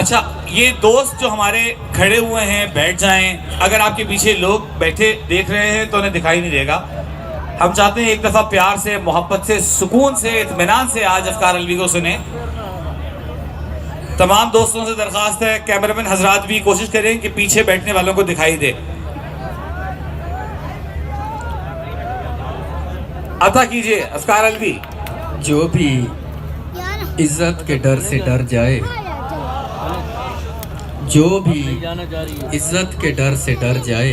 अच्छा, ये दोस्त जो हमारे खड़े हुए हैं बैठ जाएं। अगर आपके पीछे लोग बैठे देख रहे हैं तो उन्हें दिखाई नहीं देगा। हम चाहते हैं एक दफा प्यार से, मोहब्बत से, सुकून से, इत्मीनान से आज अफ्कार अलवी को सुने। तमाम दोस्तों से दरखास्त है, कैमरामैन हजरात भी कोशिश करें कि पीछे बैठने वालों को दिखाई दे। अता कीजिए अफ्कार अलवी। जो भी इज्जत के डर से डर जाए, जो भी इज्जत के डर से डर जाए,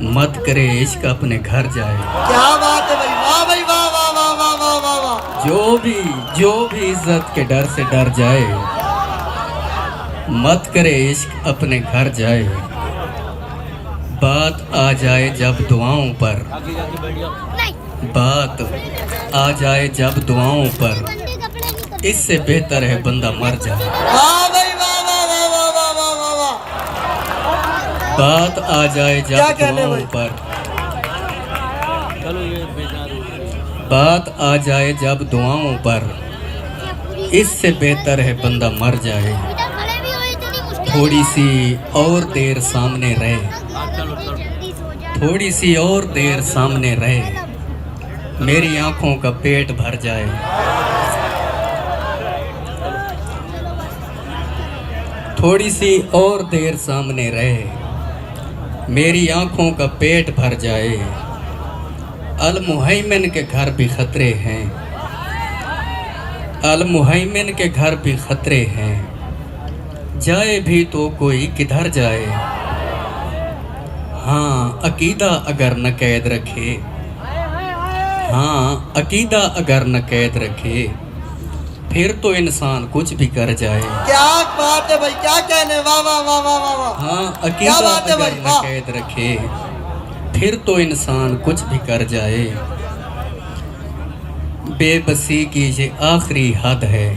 मत करे इश्क अपने घर जाए। क्या बात है भाई, वाह भाई, वाह वाह वाह वाह वाह वाह वाह। जो भी इज्जत के डर से डर जाए, मत करे इश्क अपने घर जाए। बात आ जाए जब दुआओं पर, बात आ जाए जब दुआओं पर, इससे बेहतर है बंदा मर जाए। वाह भाई, वाह वाह वाह वाह वाह वाह वाह वाह। बात आ जाए क्या जब कहने दुआओं भाई? पर, बात आ जाए जब दुआओं पर, इससे बेहतर है बंदा मर जाए। थोड़ी सी और देर सामने रहे, थोड़ी सी और देर सामने रहे, मेरी आंखों का पेट भर जाए। थोड़ी सी और देर सामने रहे, मेरी आंखों का पेट भर जाए। अल मुहैमिन के घर भी खतरे हैं, अल मुहैमिन के घर भी खतरे हैं, जाए भी तो कोई किधर जाए। हाँ अकीदा अगर न कैद रखे, हाँ अकीदा अगर न कैद रखे, फिर तो इंसान कुछ भी कर जाए। क्या बात है भाई, क्या कहने, वाह वाह वाह वाह वाह वाह। हाँ क्या अकीदा बात है अगर भाई, न वाह। कैद रखे, फिर तो इंसान कुछ भी कर जाए। बेबसी की ये आखिरी हद है,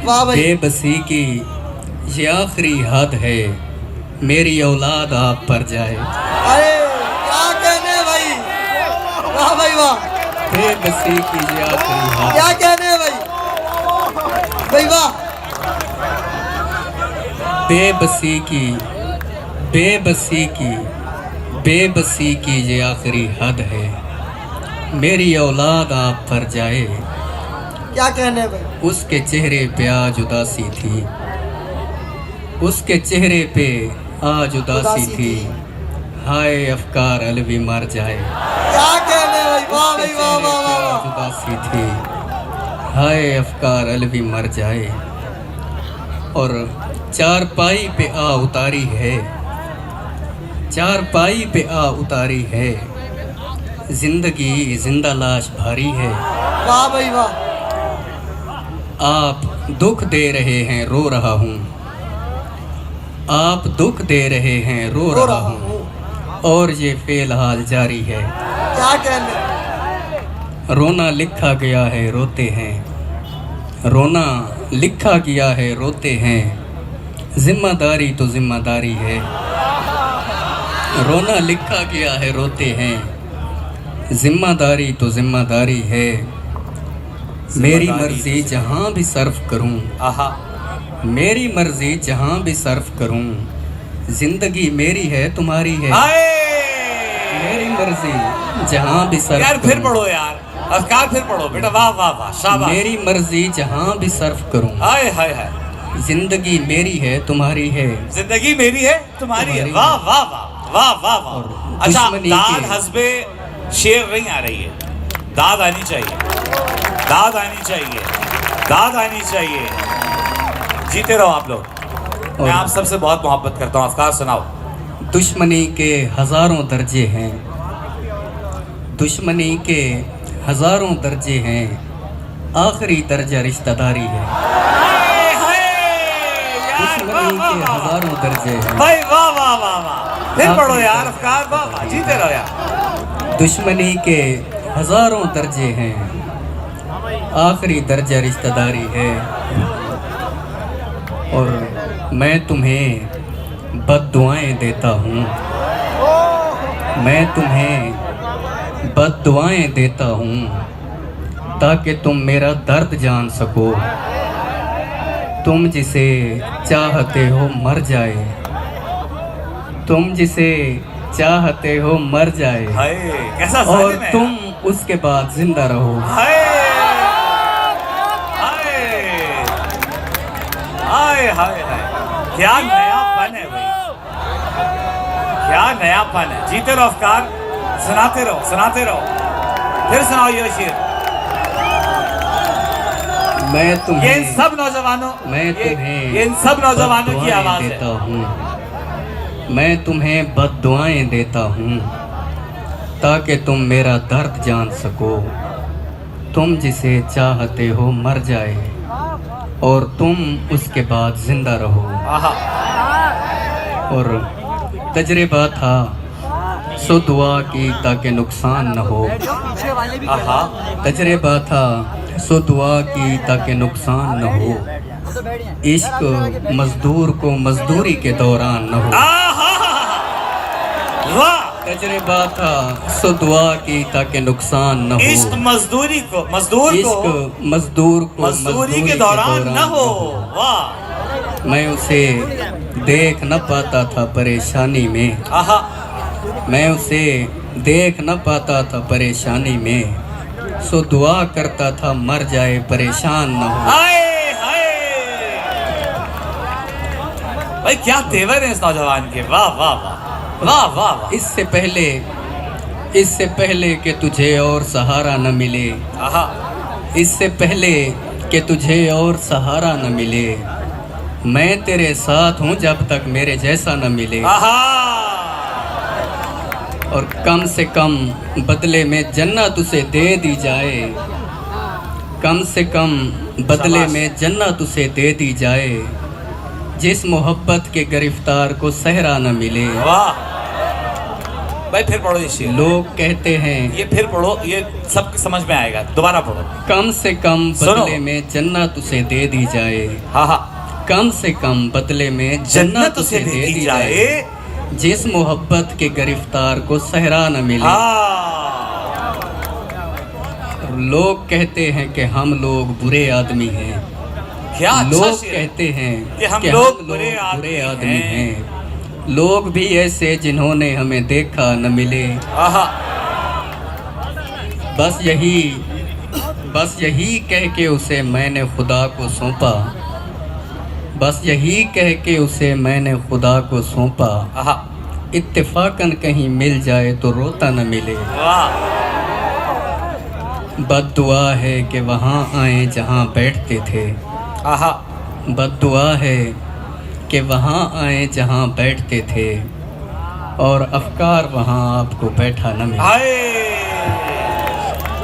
वाह भाई, बेबसी की ये आखिरी हद है, मेरी औलाद आप पर जाए। अरे क्या कहने भाई, वाह भाई वाह। बेबसी की ये आखिरी हद, क्या कहने भाई, भाई वाह। बेबसी की, बेबसी की, बेबसी की ये आखिरी हद है, मेरी औलाद आप पर जाए। क्या कहने भाई, उसके चेहरे पे आज उदासी थी, उसके चेहरे पे आज उदासी थी, हाय अफकार अलवी मर जाए। क्या कहने भाई, वाह भाई, वाह वाह वाह वाह। आज उदासी थी, हाय अफकार अलवी मर जाए। और चारपाई पे आ उतारी है, चारपाई पे आ उतारी है, जिंदगी जिंदा लाश भारी है। वाह भाई वाह। आप दुख दे रहे हैं रो रहा हूँ, आप दुख दे रहे हैं रो रहा हूँ, और ये फिलहाल जारी है। क्या कहने, रोना लिखा गया है रोते हैं, रोना लिखा गया है रोते हैं, जिम्मेदारी तो जिम्मेदारी है। रोना लिखा गया है रोते हैं, जिम्मेदारी तो जिम्मेदारी है। मेरी मर्जी जहाँ भी सर्फ करूँ, आहा, मेरी मर्जी जहाँ भी सर्फ करूँ, जिंदगी मेरी है तुम्हारी है। हाय मेरी मर्जी जहाँ भी सर्फ यार, फिर करूं, पढ़ो यार अफ्कार, फिर पढ़ो बेटा। वाह वाह वाह, शाबाश। मेरी मर्जी जहाँ भी सर्फ करूँ, हाय हाय हाय, जिंदगी मेरी है तुम्हारी है। जिंदगी मेरी है तुम्हारी है। तुम्हारी वाह वाह वाह वाह वाह वाह। और अच्छा, दुश्मनी दाद के- हस्बे शेर नहीं आ रही है, दाद आनी चाहिए, दाद आनी चाहिए, दाद आनी चाहिए। जीते रहो आप लोग। मैं आप सबसे बहुत मोहब्बत करता हूँ। अफ्कार सुनाओ। दुश्मनी के हजारों दर्जे हैं, दुश्मनी के हजारों दर्जे हैं, आखिरी दर्जा रिश्तेदारी है। हाय, हाय, यार, दुश्मनी वाह, के वाह, वाह। हजारों दर्जे हैं, भाई वाह वाह वाह वाह, फिर पढ़ो यार अफ्कार। वाह वाह, जीते रहो यार। दुश्मनी के हजारों दर्जे हैं, आखिरी दर्जा रिश्तेदारी है। और मैं तुम्हें बद्दुआएं देता हूँ, मैं तुम्हें बद्दुआएं देता हूँ, ताकि तुम मेरा दर्द जान सको, तुम जिसे चाहते हो मर जाए, तुम जिसे चाहते हो मर जाए, हाय कैसा और जालिम है। तुम उसके बाद जिंदा रहो। हाय हाय हाय हाय हाय, क्या नयापन है भाई, क्या नयापन है। जीते रहो अफकार, सुनाते रहो सुनाते रहो। फिर सुनाओ ये शेर। मैं ये तुम्हें इन सब नौजवानों, मैं ये तुम्हें इन सब नौजवानों की बद्दुआएं आवाज है। देता हूँ, मैं तुम्हें बद्दुआएं देता हूँ ताकि तुम मेरा दर्द जान सको। तुम जिसे चाहते हो मर जाए और तुम उसके बाद जिंदा रहो। आहा और तजर्बा था सो दुआ की ताकि नुकसान न हो, आहा तजर्बा था सो दुआ की ताकि नुकसान न हो। इश्क मजदूर को मजदूरी के दौरान न हो। आहा वाह, तजर्बा था सो दुआ की ताकि नुकसान न हो। इश्क मजदूरी को मजदूर को इश्क मजदूर को मजदूरी के दौरान न हो। वाह मैं उसे देख न पाता था परेशानी में, आहा मैं उसे देख न पाता था परेशानी में, सो दुआ करता था मर जाए परेशान न हो। हाय हाय भाई, क्या तेवर है इस नौजवान के। वाह वाह वाह वाह वाह वाह। इससे पहले कि तुझे और सहारा न मिले, आहा इससे पहले कि तुझे और सहारा न मिले, मैं तेरे साथ हूँ जब तक मेरे जैसा न मिले। आहा और कम से कम बदले में जन्नत उसे दे दी जाए, कम से कम बदले शाबाश। में जन्नत उसे दे दी जाए, जिस मोहब्बत के गिरफ्तार को सहरा न मिले। वाह भाई, फिर पढ़ो ये शेर। लोग कहते हैं ये फिर पढ़ो, ये सब समझ में आएगा। दोबारा पढ़ो। कम से कम सुनो। बदले में जन्नत उसे दे दी जाए, हाँ हाँ, कम से कम बदले में जन्नत उसे दे दी जाए, जिस मोहब्बत के गिरफ्तार को सहरा न मिले। हाँ लोग कहते हैं कि हम लोग बुरे आदमी हैं, क्या अच्छा लोग शेर। कहते हैं कि हम लोग बुरे आदमी हैं। लोग भी ऐसे जिन्होंने हमें देखा न मिले। आहा बस यही कह के उसे मैंने खुदा को सौंपा, बस यही कह के उसे मैंने खुदा को सौंपा। आहा इत्तेफाकन कहीं मिल जाए तो रोता न मिले। वाह बद्दुआ है कि वहाँ आए जहाँ बैठते थे, आहा बद्दुआ है कि वहाँ आए जहाँ बैठते थे, और अफकार वहाँ आपको बैठा न मिले। हाय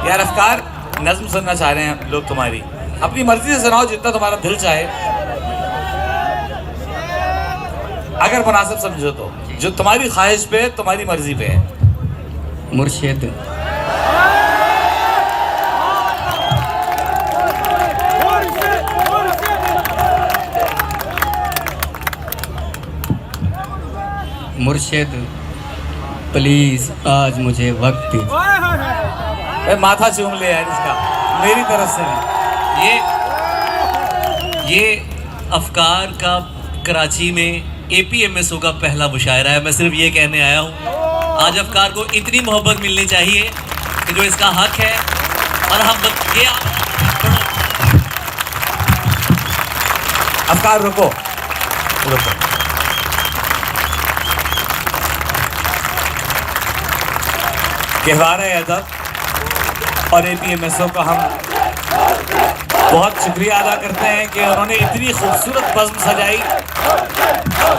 यार, अफकार नज्म सुनना चाह रहे हैं लोग तुम्हारी। अपनी मर्जी से सुनाओ जितना तुम्हारा दिल चाहे, अगर मुनासिब समझो तो। जो तुम्हारी ख्वाहिश पे, तुम्हारी मर्जी पे है। मुर्शिद मुर्शिद प्लीज आज मुझे वक्त दीजिए। भाई माथा चूम ले यार इसका, मेरी तरफ से नहीं। ये अफकार का कराची में APMSO का पहला मुशायरा है। मैं सिर्फ ये कहने आया हूँ, आज अफकार को इतनी मोहब्बत मिलनी चाहिए कि जो इसका हक है। और हम ये अफकार रुको रुको, कहवारा अदब और APMSO का हम बहुत शुक्रिया अदा करते हैं कि उन्होंने इतनी खूबसूरत बज़्म सजाई।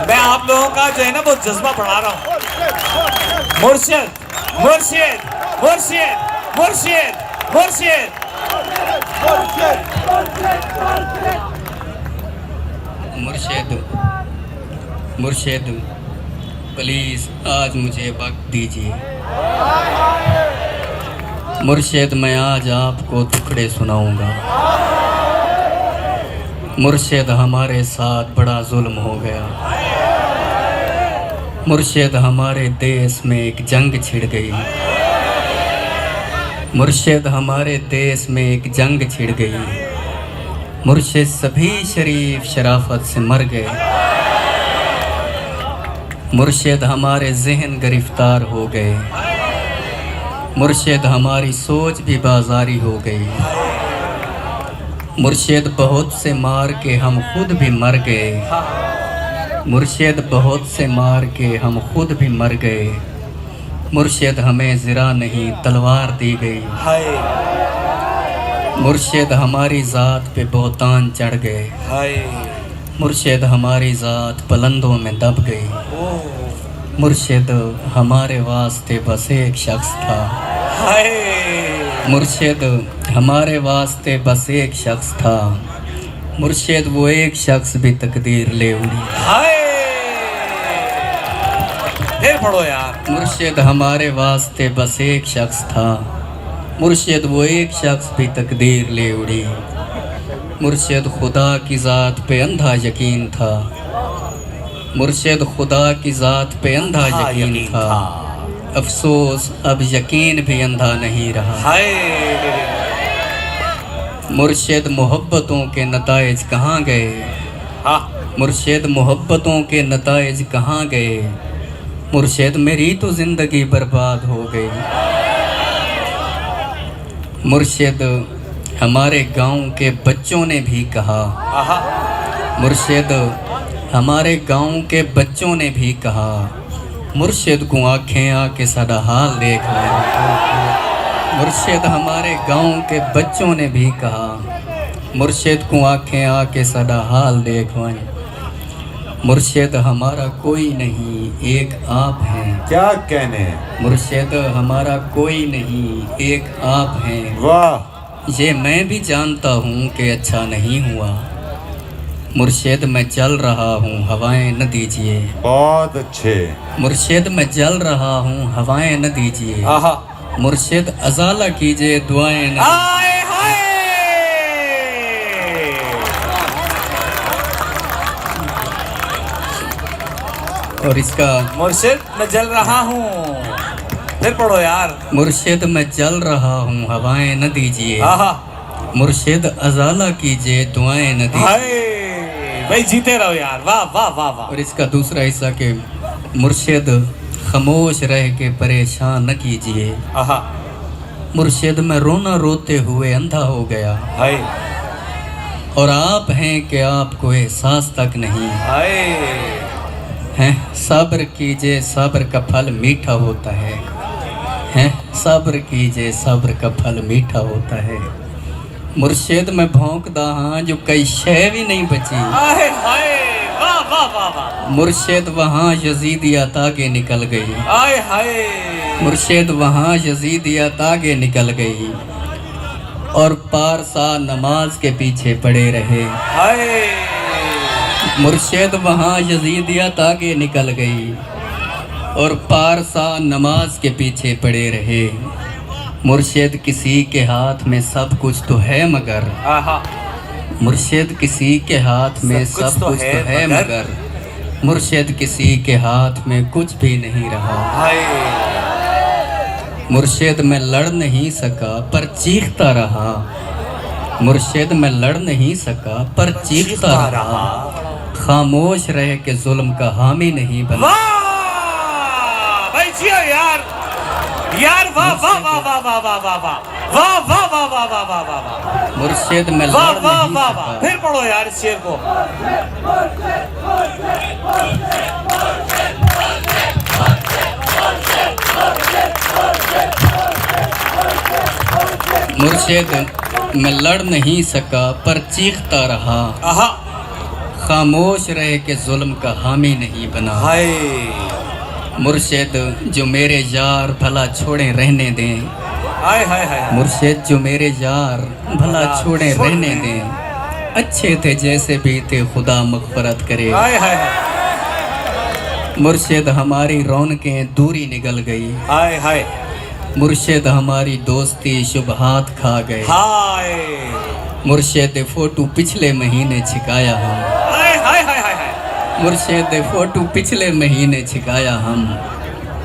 मैं आप लोगों का जो है ना वो जज्बा बढ़ा रहा हूँ। मुर्शिद मुर्शिद मुर्शिद मुर्शिद मुर्शिद मुर्शिद मुर्शिद प्लीज आज मुझे वक्त दीजिए। मुर्शिद मैं आज आपको टुकड़े सुनाऊंगा। मुर्शिद हमारे साथ बड़ा जुल्म हो गया। मुर्शिद हमारे देश में एक जंग छिड़ गई। मुर्शिद हमारे देश में एक जंग छिड़ गई। मुर्शिद सभी शरीफ शराफत से मर गए। मुर्शिद हमारे जहन गिरफ्तार हो गए। मुर्शिद हमारी सोच भी बाजारी हो गई। मुर्शिद बहुत से मार के हम खुद भी मर गए। मुर्शिद बहुत से मार के हम खुद भी मर गए। मुर्शिद हमें ज़रा नहीं तलवार दी गई। हाय मुर्शिद हमारी ज़ात पे बहुतान चढ़ गए। हाय मुर्शिद हमारी ज़ात बुलंदों में दब गई। ओ मुर्शिद हमारे वास्ते बस एक शख्स था। हाय मुर्शिद हमारे वास्ते बस एक शख्स था। मुर्शिद वो एक शख्स भी तकदीर ले उड़ी। हाय फिर पढ़ो यार। मुर्शिद हमारे वास्ते बस एक शख्स था। मुर्शिद वो एक शख्स भी तकदीर ले उड़ी। मुर्शिद खुदा की ज़ात पे अंधा यकीन था। मुर्शिद खुदा की ज़ात पे अंधा यकीन था। अफसोस अब यकीन भी अंधा नहीं रहा। हाय मुर्शिद मोहब्बतों के नताइज कहाँ गए। हाँ मुर्शिद मोहब्बतों के नताइज कहाँ गए। मुर्शिद मेरी तो ज़िंदगी बर्बाद हो गई। मुर्शिद हमारे गांव के बच्चों ने भी कहा। आहा मुर्शिद हमारे गांव के बच्चों ने भी कहा। मुर्शिद को आँखें आके सादा हाल देख लें। मुर्शिद हमारे गांव के बच्चों ने भी कहा। मुर्शिद को आँखें आके सादा हाल देख लें। मुर्शिद हमारा कोई नहीं एक आप हैं। क्या कहने। मुर्शिद हमारा कोई नहीं एक आप हैं। वाह ये मैं भी जानता हूँ कि अच्छा नहीं हुआ। मुर्शिद मैं चल रहा हूँ हवाएं न दीजिए। बहुत अच्छे। मुर्शिद मैं जल रहा हूँ हवाएं न दीजिए। आहा मुर्शिद अजाला कीजिए दुआएं न। हाय हाय और इसका मुर्शिद मैं जल रहा हूँ। फिर पढ़ो यार। मुर्शिद मैं जल रहा हूँ हवाएं न दीजिए। आहा मुर्शिद अजाला कीजिए दुआएं न दीजिए। हाय भाई जीते रहो यार। वाह वाह वाह वाह। और इसका दूसरा हिस्सा के मुर्शिद खामोश रह के परेशान न कीजिए। आहा मुर्शिद मैं रोना रोते हुए अंधा हो गया। हाय और आप हैं कि आपको एहसास तक नहीं हाय हैं। सब्र कीजिए सब्र का फल मीठा होता है। हैं सब्र कीजिए सब्र का फल मीठा होता है। मुर्शिद में भौंकदा हाँ जो कई शय भी नहीं बची। हाय हाय वाह वाह वाह वाह। मुर्शिद वहाँ यजीदिया तागे निकल गई। हाय हाय मुर्शिद वहाँ यजीदिया तागे निकल गई। और पारसा नमाज के पीछे पड़े रहे। हाय मुर्शिद वहाँ यजीदिया तागे निकल गई। और पारसा नमाज के पीछे पड़े रहे। मुर्शिद किसी के हाथ में सब कुछ तो है मगर। आहा मुर्शिद किसी के हाथ में सब कुछ तो है मगर। मुर्शिद किसी के हाथ में कुछ भी नहीं रहा। हाय मुर्शिद में लड़ नहीं सका पर चीखता रहा। मुर्शिद में लड़ नहीं सका पर चीखता रहा। खामोश रह के जुल्म का हामी नहीं बना। वाह भाई जियो यार। यार वाह वाह वाह वाह वाह वाह वाह वाह वाह वाह वाह वाह वाह वाह वाह। मुर्शिद में वाह लड़ वाह नहीं वाह वाह। सका। फिर पढ़ो यार इस शेर को। मुर्शिद में लड़ नहीं सका पर चीखता रहा। आहा खामोश रह के जुल्म का हामी नहीं बना। हाय मुर्शिद जो मेरे यार भला छोड़े रहने दें। हाय हाय हाय। मुर्शिद जो मेरे यार भला छोड़े रहने दें। अच्छे थे जैसे भी थे खुदा मग़फ़िरत करे। हाय हाय हाय मुर्शिद हमारी रौनकें दूरी निकल गई। हाय हाय मुर्शिद हमारी दोस्ती शुबहात खा गए। हाय मुर्शिद फोटो पिछले महीने छिकाया हम। हाय हाय हाय हाय हाय। मुर्शिद फोटो पिछले महीने छिकाया हम।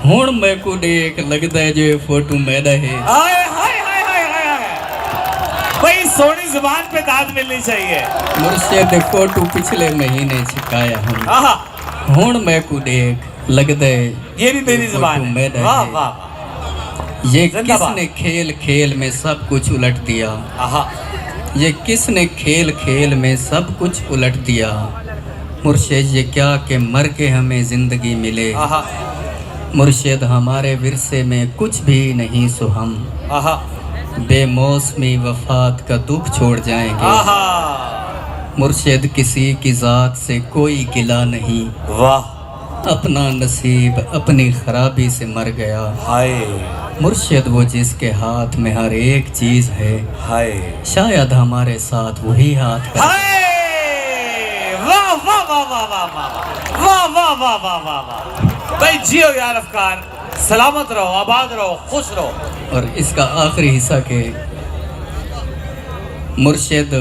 हुण मैं को देख लगता है जो फोटो मेरा है। हाय हाय हाय हाय हाय हाय। भाई सोनी जुबान पे दाद मिलनी चाहिए। मुर्शिद फोटो पिछले महीने छिकाया हम आहा, हुण मैं को देख लगदा है ये भी मेरी जुबान है। मेरा वाह है। वाह वाह। ये जिंदाबाद। किसने खेल खेल में सब कुछ उलट दिया। आहा, ये किसने खेल खेल में सब कुछ उलट दिया। मुर्शिद ये क्या कि मर के हमें जिंदगी मिले। आहा, मुर्शिद हमारे विरसे में कुछ भी नहीं सो हम आहा, बेमौसमी वफात का दुख छोड़ जाएंगे। आहा, मुर्शिद किसी की जात से कोई गिला नहीं, वाह, अपना नसीब अपनी खराबी से मर गया। हाय मुर्शिद वो जिसके हाथ में हर एक चीज है, हाय शायद हमारे साथ वही हाथ है। हाय, वाह वाह वाह वाह वाह वाह वाह वाह वाह वाह वाह वाह। भाई जियो यार अफकार, सलामत रहो, आबाद रहो, खुश रहो। और इसका आखिरी हिस्सा के मुर्शिद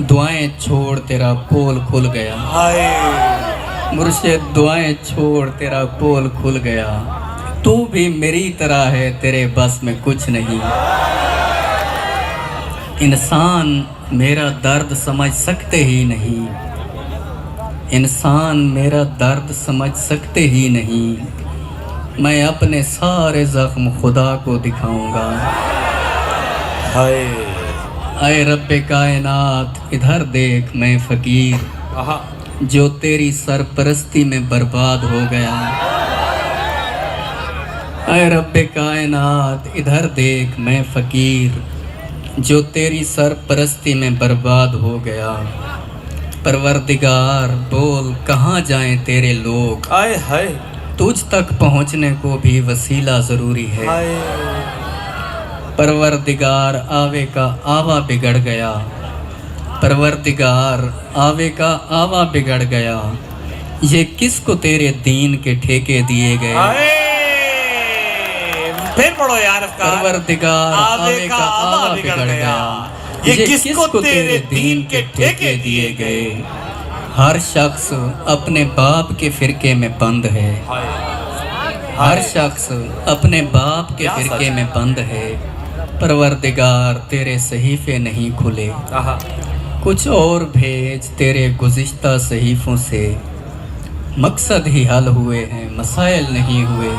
दुआएं छोड़ तेरा पोल खुल गया। हाय, मुर्शिद दुआएं छोड़ तेरा पोल खुल गया। तू भी मेरी तरह है, तेरे बस में कुछ नहीं। इंसान मेरा दर्द समझ सकते ही नहीं, इंसान मेरा दर्द समझ सकते ही नहीं। मैं अपने सारे जख्म खुदा को दिखाऊंगा। हाय, आए रब्बे कायनात इधर देख, मैं फकीर आहा, जो तेरी सरपरस्ती में बर्बाद हो गया। आए रब्बे कायनात इधर देख, मैं फकीर जो तेरी सरपरस्ती में बर्बाद हो गया। परवरदिगार बोल कहाँ जाएं तेरे लोग, हाय हाय तुझ तक पहुँचने को भी वसीला ज़रूरी है। हाय, परवरदिगार आवे का आवा बिगड़ गया, परवरदिगार आवे का आवा बिगड़ गया। ये किसको तेरे दीन के ठेके दिए गए। हाय, फिर पढ़ो यार अफकार। परवरदिगार आवे का आवा बिगड़ गया। ये किसको तेरे दीन के ठेके दिए गए। हर शख्स अपने बाप के फिरके में बंद है, हाय, हर शख्स अपने बाप के क्या फिरके सच। में बंद है। परवरदिगार तेरे सहीफे नहीं खुले, आहा, कुछ और भेज तेरे गुज़िश्ता सहीफ़ों से। मकसद ही हल हुए हैं, मसाइल नहीं हुए।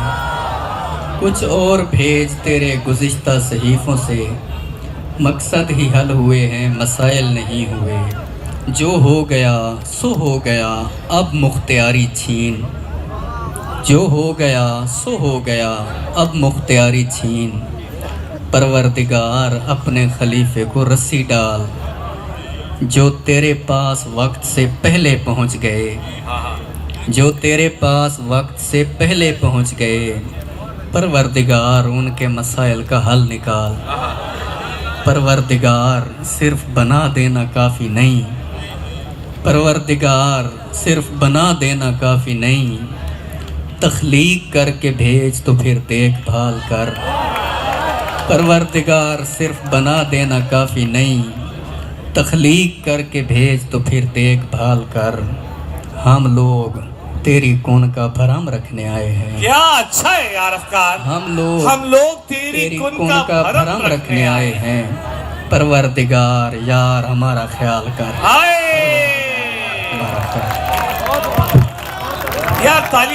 कुछ और भेज तेरे गुज़िश्ता सहीफ़ों से। मकसद ही हल हुए हैं, मसाइल नहीं हुए। जो हो गया सो हो गया, अब मुख्तियारी छीन। जो हो गया सो हो गया, अब मुख्तियारी छीन। परवरदिगार अपने खलीफे को रस्सी डाल, जो तेरे पास वक्त से पहले पहुंच गए, जो तेरे पास वक्त से पहले पहुंच गए। परवरदिगार उनके मसाइल का हल निकाल। परवरदिगार सिर्फ बना देना काफ़ी नहीं, परवरदिगार सिर्फ बना देना काफ़ी नहीं। तख्लीक करके भेज तो फिर देखभाल कर। परवरदिगार सिर्फ बना देना काफ़ी नहीं, तख्लीक करके भेज तो फिर देखभाल कर। हम लोग तेरी कौन का भरम रखने आए हैं। क्या अच्छा है यार अफकार। हम लोग तेरी कौन कुन का भरम रखने आए हैं। परवरदिगार यार हमारा ख्याल कर, हाय हमारा ख्याल। यार तालियां।